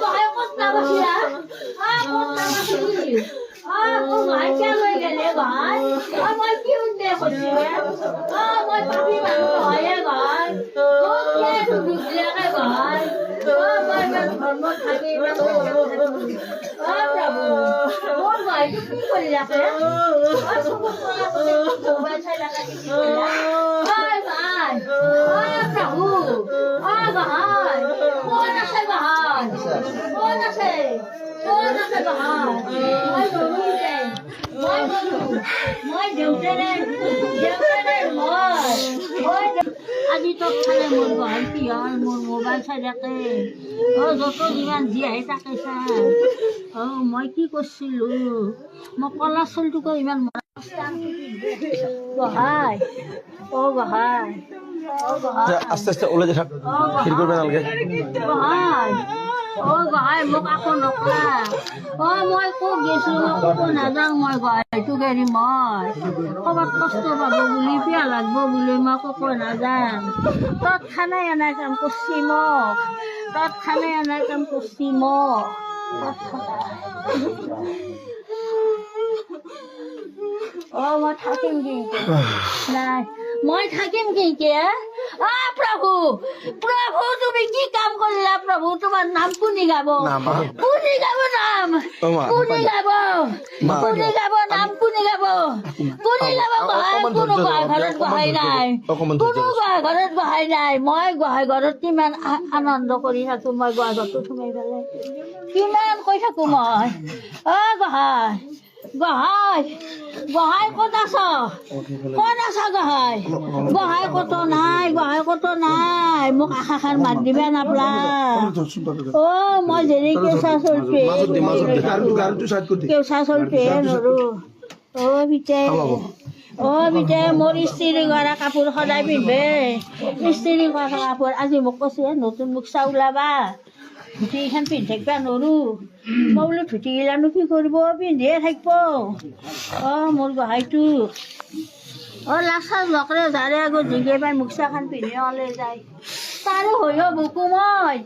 গহাই ক'ত নাবাছিলা ক'ত নাবাছিলি গহাই কিয় লৈ গেলে গহাই মই কি উন্নয় কৰিছিলো মই ভাবি মানুহ নহয়ে গহাই দুখীয়াকে গহাই মই ইমান ধৰ্ম থাকি ইমান প্ৰভু মোৰ গহাইটো কি কৰি ৰাখে মোবাইল চাই ৰাখা প্ৰভু গহাই কোন আছে গহাই কোন আছে গহাই মই নৰো যে মই দেউতাৰে মই আজি তোক খালে মোৰ গহাই কি হয় মোৰ মোবাইল চাই থাকে যত যিমান যি আহি তাকে চাই মই কি কৰিছিলোঁ মই কলা চলটোকো ইমান গহাই গহাই আস্তে আস্তে ওলাই যা ফিল করবে নালগে গহাই মোক আকৌ নকৰা মই ক'ত গৈছোঁ ক'ত নাযাওঁ মই গহাইটো এৰি মই ক'ৰবাত কষ্ট পাব বুলি পিয়া লাগব বুলি মই ক'ত নাযাওঁ তৎক্ষণাই এনাই কাম কৰিছি মোক তৎক্ষণাই এনাই কাম কৰিছি মোক মই থাকিম কিন্তু নাই মই থাকিম কিন্তু প্ৰভু প্ৰভু তুমি কি কাম কৰিলা প্ৰভু তোমাৰ নাম কোনে গাব নাম কোনে গাব নাম কোনে গাব নাম কোনে গাব গহাই কোনো গহাই ঘৰত গহাই নাই কোনো গহাই ঘৰত গহাই নাই মই গহাই ঘৰত কিমান আনন্দ কৰি থাকো মই গহাই ঘৰটো সোমাই পেলাই কিমান কৈ থাকো মই গহাই গহাই গহাই ক'ত আছ গহাই গহাই ক'ত নাই মোক আশাখান মাত দিবা নাপলা মই যেনে কেঁচা চলটোৱে নৰো পিতাই পিতাই মোৰ ইস্ত্ৰি কৰা কাপোৰ সদায় পিন্ধে ইস্ত্ৰি কৰা কাপোৰ আজি মোক কৈছে নতুন মুখা ওলাবা ধুতিখন পিন্ধি থাকিবা নৰো মই বোলো ধুতিগিলানো কি কৰিব পিন্ধিয়ে থাকিব মোৰ গহাইটো লাচা জকৰে যাৰে আগত জিগে পাই মুখাখন পিন্ধি ওলাই যায় তাৰো হৈও বকো মই